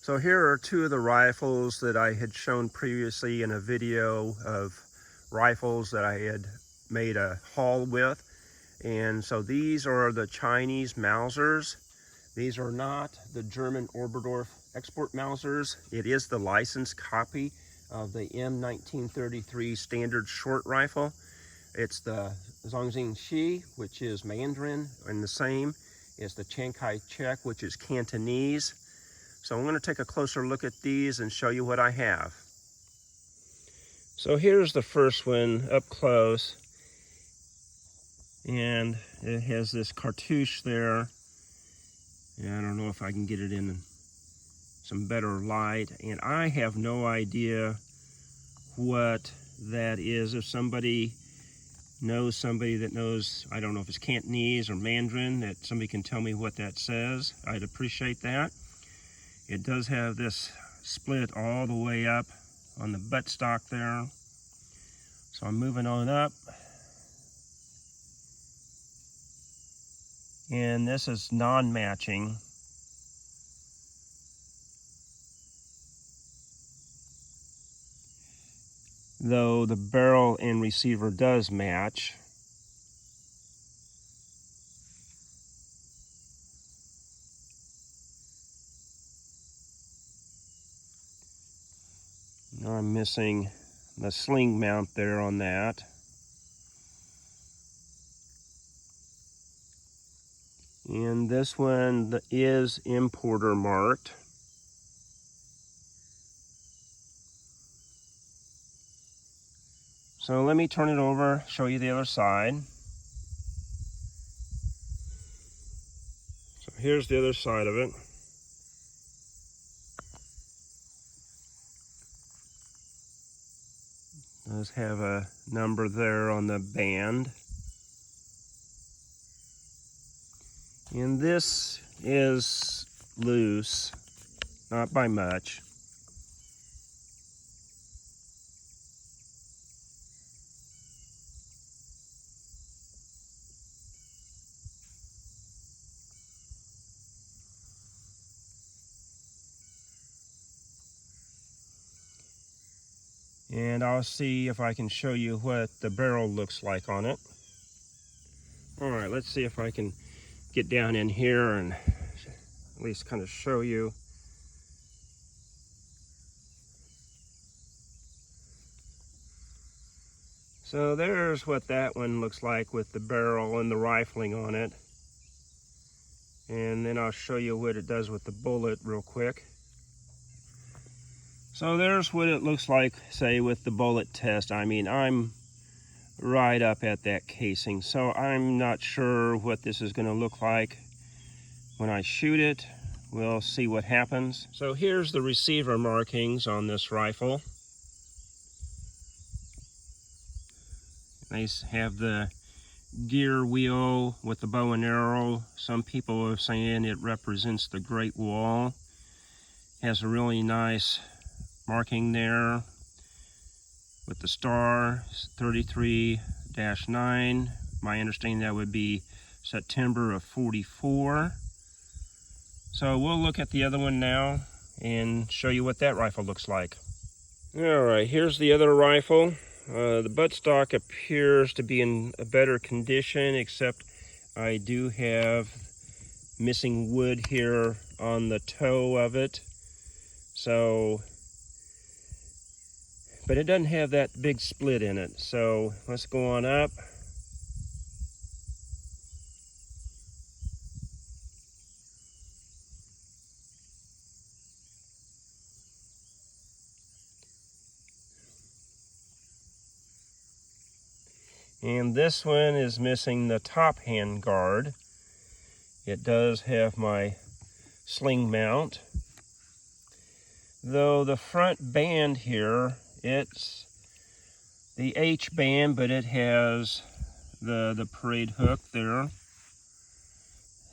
So here are two of the rifles that I had shown previously in a video of rifles that I had made a haul with. And so these are the Chinese Mausers. These are not the German Oberdorf export Mausers. It is the licensed copy of the M1933 standard short rifle. It's the Zhong Zheng Shi, which is Mandarin, and the same is the Chiang Kai Shek, which is Cantonese. So I'm going to take a closer look at these and show you what I have. So here's the first one up close, and it has this cartouche there. And I don't know if I can get it in some better light, and I have no idea what that is. If somebody knows somebody that knows, I don't know if it's Cantonese or Mandarin, that somebody can tell me what that says, I'd appreciate that. It does have this split all the way up on the buttstock there. So I'm moving on up. And this is non-matching. Though the barrel and receiver does match. Now I'm missing the sling mount there on that. And this one is importer marked. So let me turn it over, show you the other side. So here's the other side of it. Does have a number there on the band. And this is loose, not by much. And I'll see if I can show you what the barrel looks like on it. All right, let's see if I can get down in here and at least kind of show you. So there's what that one looks like with the barrel and the rifling on it. And then I'll show you what it does with the bullet real quick. So there's what it looks like, say, with the bullet test. I mean, I'm right up at that casing, so I'm not sure what this is going to look like when I shoot it. We'll see what happens. So here's the receiver markings on this rifle. They have the gear wheel with the bow and arrow. Some people are saying it represents the Great Wall. Has a really nice marking there with the star 33-9. My understanding that would be September of 44. So we'll look at the other one now and show you what that rifle looks like. All right, here's the other rifle. The buttstock appears to be in a better condition, except I do have missing wood here on the toe of it. So, but it doesn't have that big split in it. So let's go on up. And this one is missing the top hand guard. It does have my sling mount. Though the front band here, it's the H band, but it has the parade hook there.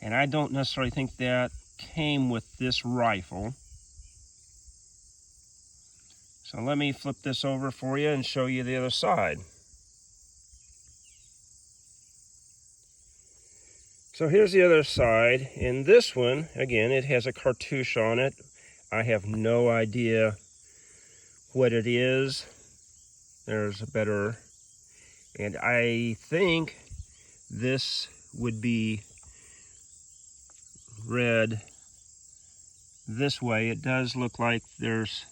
And I don't necessarily think that came with this rifle. So let me flip this over for you and show you the other side. So here's the other side. In this one, again, it has a cartouche on it. I have no idea what it is. There's a better, and I think this would be read this way. It does look like there's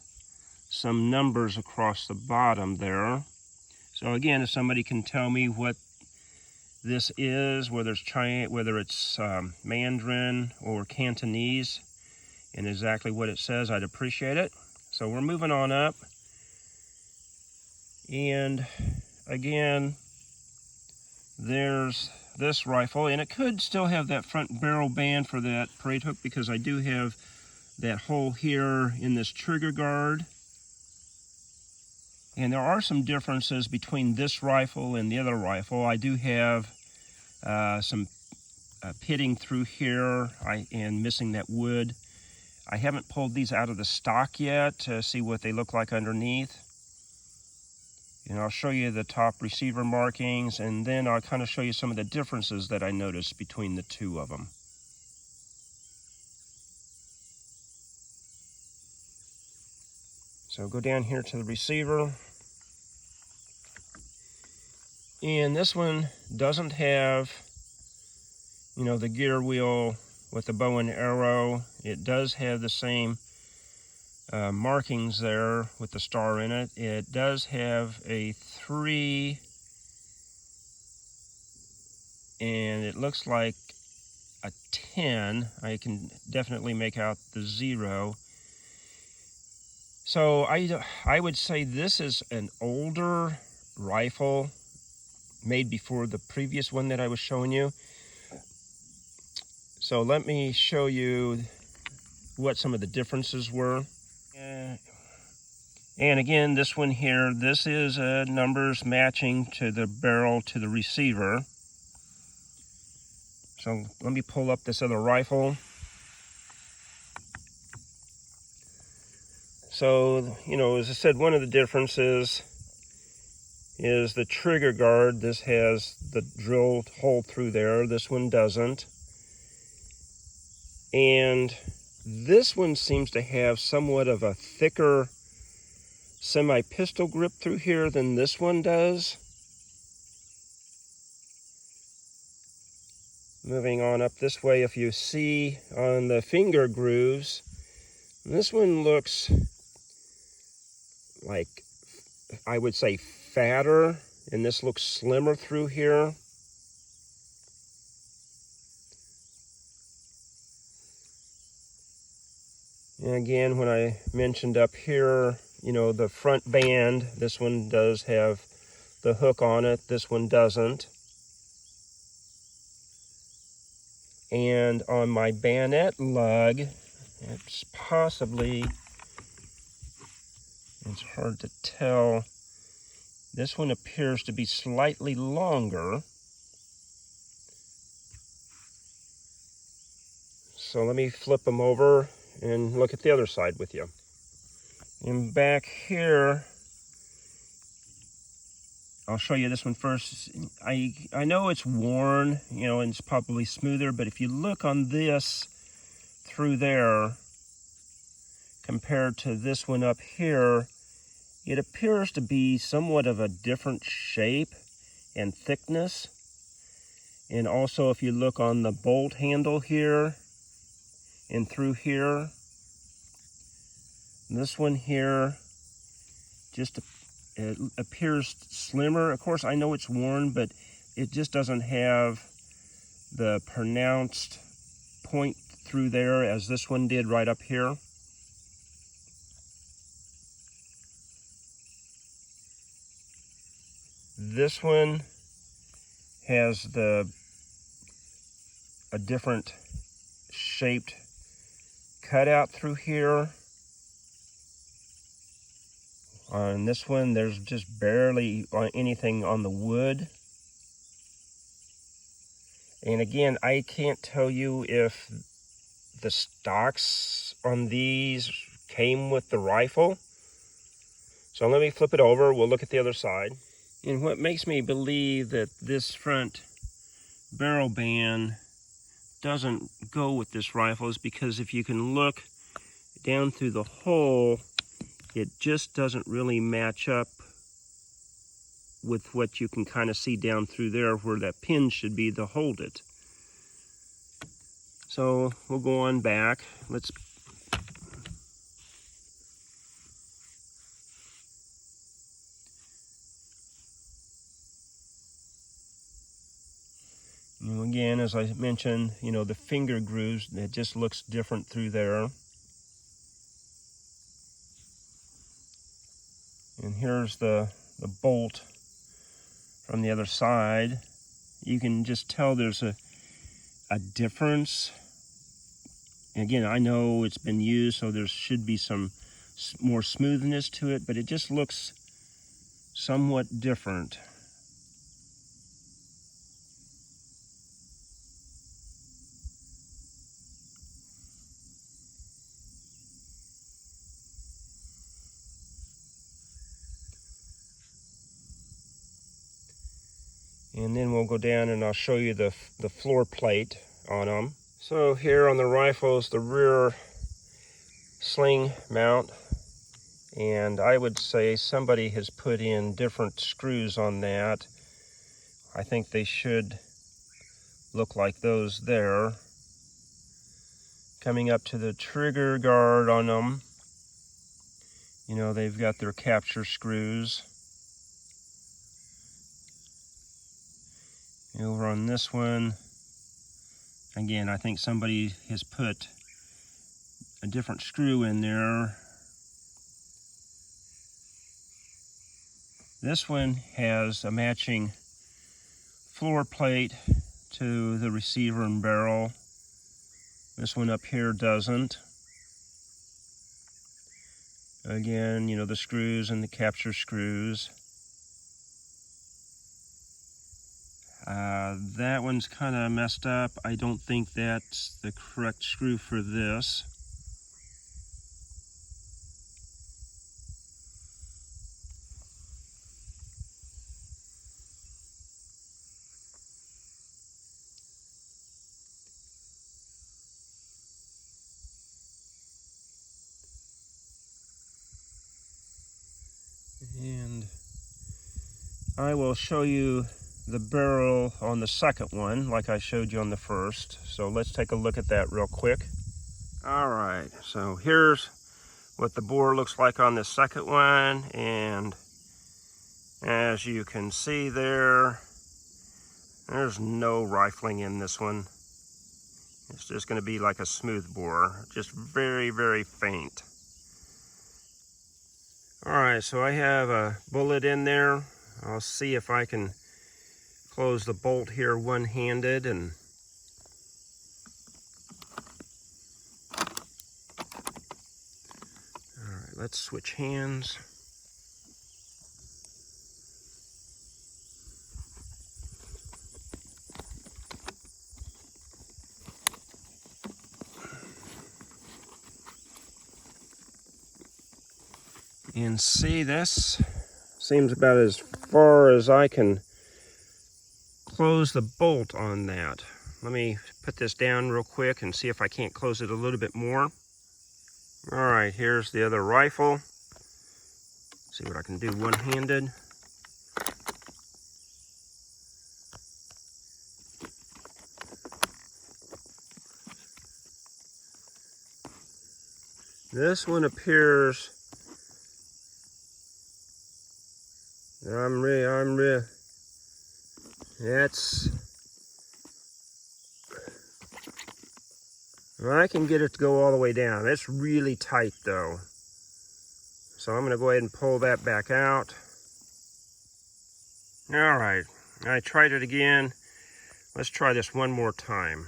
some numbers across the bottom there. So again, if somebody can tell me what this is, whether it's Mandarin or Cantonese, and exactly what it says, I'd appreciate it. So we're moving on up. And again, there's this rifle, and it could still have that front barrel band for that parade hook, because I do have that hole here in this trigger guard. And there are some differences between this rifle and the other rifle. I do have some pitting through here and missing that wood. I haven't pulled these out of the stock yet to see what they look like underneath. And I'll show you the top receiver markings, and then I'll kind of show you some of the differences that I noticed between the two of them. So go down here to the receiver. And this one doesn't have, you know, the gear wheel with the bow and arrow. It does have the same markings there with the star in it. It does have a 3, and it looks like a 10. I can definitely make out the 0. So I would say this is an older rifle, made before the previous one that I was showing you. So let me show you what some of the differences were. And again, this one here, this is numbers matching to the barrel to the receiver. So let me pull up this other rifle. So, you know, as I said, one of the differences is the trigger guard. This has the drilled hole through there. This one doesn't. And this one seems to have somewhat of a thicker semi-pistol grip through here than this one does. Moving on up this way, if you see on the finger grooves, this one looks like, I would say, fatter, and this looks slimmer through here. And again, when I mentioned up here, you know, the front band, this one does have the hook on it, this one doesn't. And on my bayonet lug, it's possibly, it's hard to tell, this one appears to be slightly longer. So let me flip them over and look at the other side with you. And back here, I'll show you this one first. I know it's worn, you know, and it's probably smoother, but if you look on this through there, compared to this one up here, it appears to be somewhat of a different shape and thickness. And also, if you look on the bolt handle here and through here, this one here just it appears slimmer. Of course, I know it's worn, but it just doesn't have the pronounced point through there as this one did right up here. This one has a different shaped cutout through here. On this one, there's just barely anything on the wood. And again, I can't tell you if the stocks on these came with the rifle. So let me flip it over. We'll look at the other side. And what makes me believe that this front barrel band doesn't go with this rifle is because if you can look down through the hole, it just doesn't really match up with what you can kind of see down through there where that pin should be to hold it. So we'll go on back. Again, as I mentioned, the finger grooves, it just looks different through there. And here's the bolt from the other side. You can just tell there's a difference. And again, I know it's been used, so there should be some more smoothness to it, but it just looks somewhat different. And then we'll go down and I'll show you the floor plate on them. So here on the rifles, the rear sling mount, and I would say somebody has put in different screws on that. I think they should look like those there. Coming up to the trigger guard on them, they've got their capture screws. Over on this one, again, I think somebody has put a different screw in there. This one has a matching floor plate to the receiver and barrel. This one up here doesn't. Again, the screws and the capture screws. That one's kind of messed up. I don't think that's the correct screw for this. And I will show you the barrel on the second one like I showed you on the first. So let's take a look at that real quick. All right, so here's what the bore looks like on the second one, and as you can see there's no rifling in this one. It's just going to be like a smooth bore, just very, very faint. All right, so I have a bullet in there. I'll see if I can close the bolt here one-handed, and all right, let's switch hands. And see, this seems about as far as I can close the bolt on that. Let me put this down real quick and see if I can't close it a little bit more. All right, here's the other rifle. See what I can do one-handed. This one appears, I can get it to go all the way down. It's really tight though. So I'm gonna go ahead and pull that back out. All right, I tried it again. Let's try this one more time.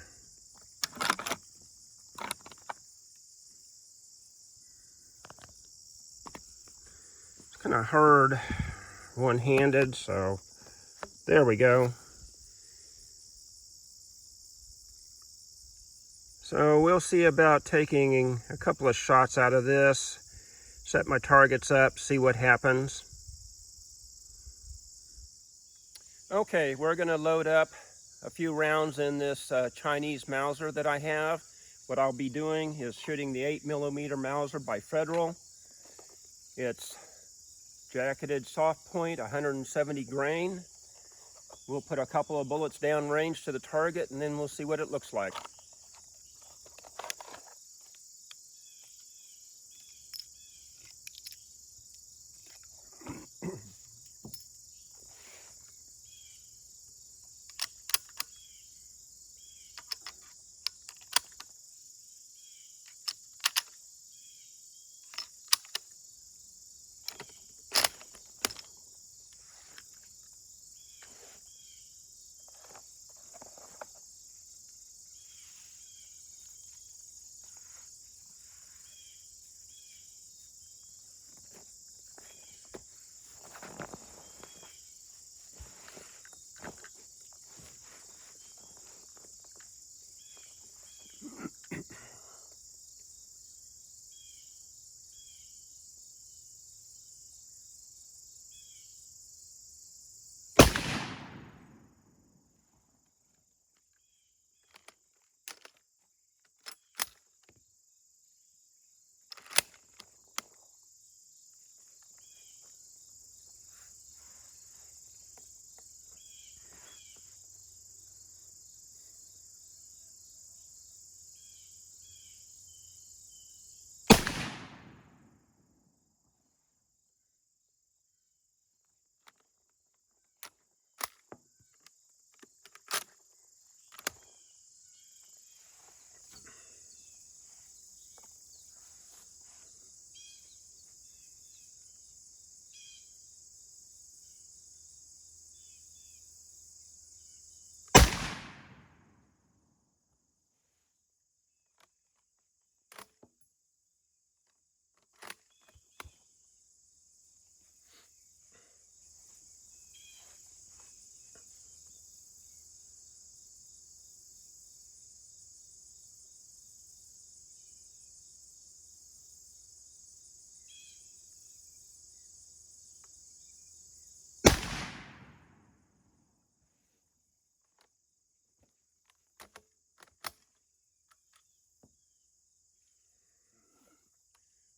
It's kind of hard one-handed, so there we go. So we'll see about taking a couple of shots out of this, set my targets up, see what happens. Okay, we're going to load up a few rounds in this Chinese Mauser that I have. what I'll be doing is shooting the 8mm Mauser by Federal. It's jacketed soft point, 170 grain. We'll put a couple of bullets down range to the target, and then we'll see what it looks like.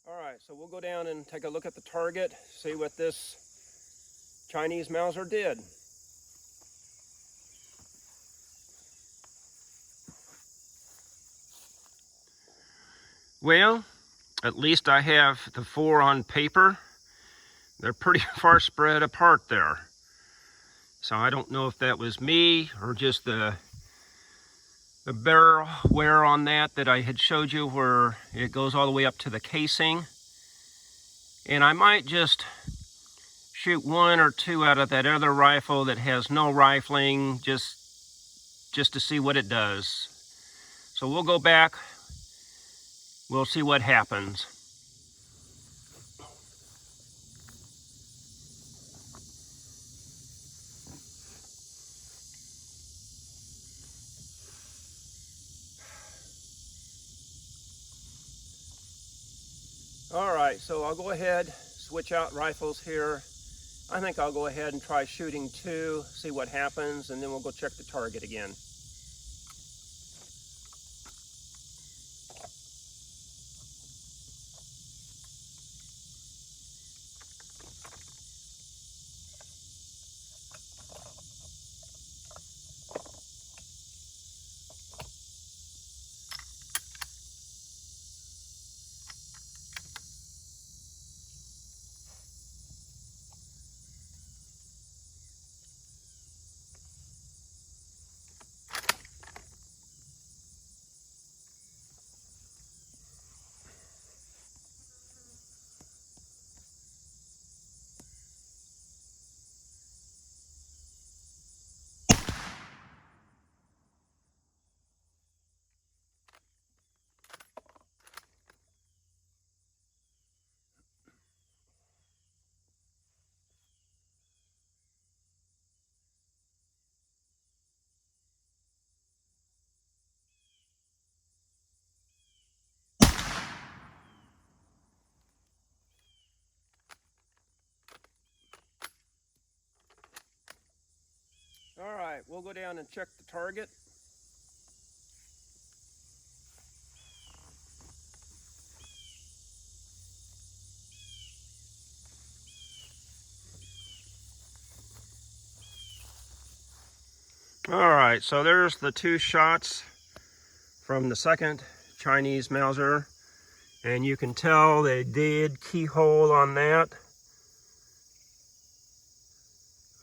All right, so we'll go down and take a look at the target, see what this Chinese Mauser did. Well, at least I have the 4 on paper. They're pretty far spread apart there. So I don't know if that was me or just the barrel wear on that I had showed you, where it goes all the way up to the casing. And I might just shoot 1 or 2 out of that other rifle that has no rifling, just to see what it does. So we'll go back, we'll see what happens. All right, so I'll go ahead, switch out rifles here. I think I'll go ahead and try shooting 2, see what happens, and then we'll go check the target again. All right, we'll go down and check the target. right, so there's the two shots from the second Chinese Mauser, and you can tell they did keyhole on that,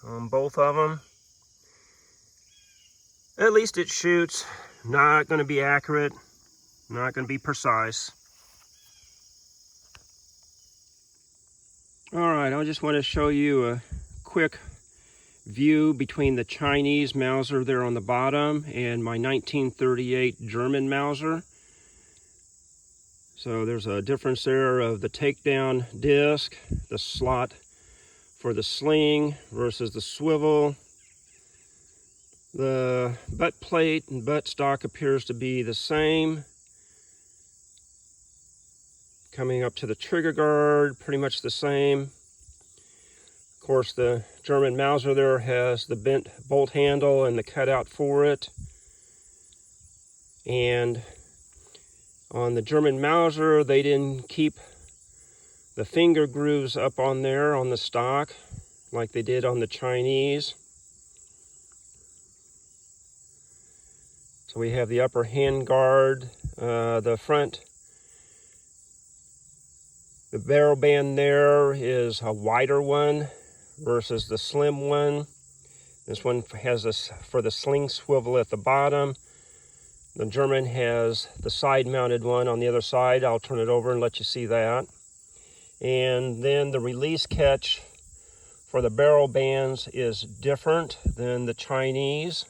on both of them. At least it shoots. Not going to be accurate, not going to be precise. All right, I just want to show you a quick view between the Chinese Mauser there on the bottom and my 1938 German Mauser. So there's a difference there of the takedown disc, the slot for the sling versus the swivel. The butt plate and butt stock appears to be the same. Coming up to the trigger guard, pretty much the same. Of course, the German Mauser there has the bent bolt handle and the cutout for it. And on the German Mauser, they didn't keep the finger grooves up on there on the stock like they did on the Chinese. So we have the upper hand guard, the front. The barrel band there is a wider one versus the slim one. This one has this for the sling swivel at the bottom. The German has the side mounted one on the other side. I'll turn it over and let you see that. And then the release catch for the barrel bands is different than the Chinese.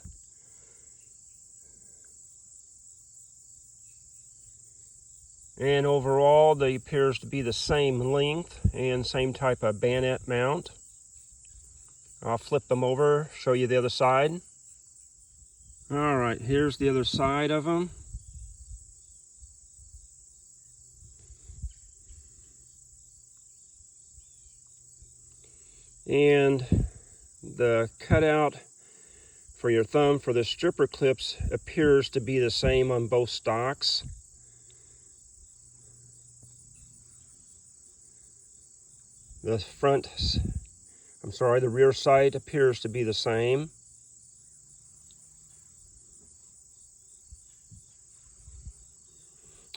And overall, they appears to be the same length and same type of bayonet mount. I'll flip them over, show you the other side. All right, here's the other side of them. And the cutout for your thumb for the stripper clips appears to be the same on both stocks. The the rear sight appears to be the same.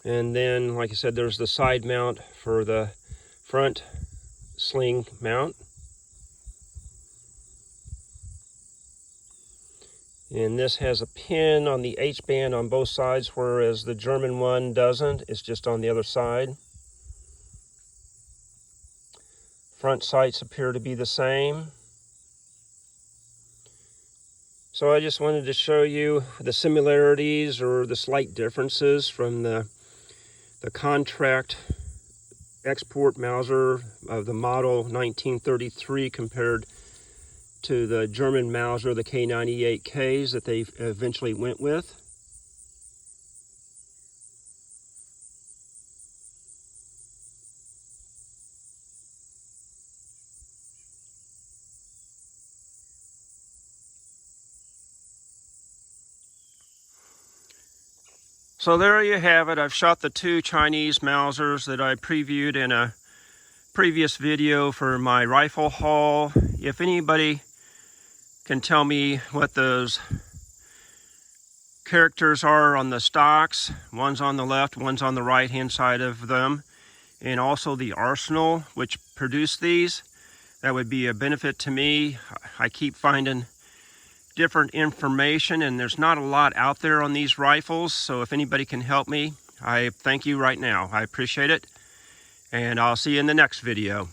And then, like I said, there's the side mount for the front sling mount. And this has a pin on the H-band on both sides, whereas the German one doesn't. It's just on the other side. Front sights appear to be the same. So I just wanted to show you the similarities or the slight differences from the contract export Mauser of the model 1933 compared to the German Mauser, the K98Ks that they eventually went with. So there you have it. I've shot the two Chinese Mausers that I previewed in a previous video for my rifle haul. If anybody can tell me what those characters are on the stocks, one's on the left, one's on the right hand side of them, and also the arsenal which produced these, that would be a benefit to me. I keep finding different information and there's not a lot out there on these rifles, so if anybody can help me, I thank you right now. I appreciate it, and I'll see you in the next video.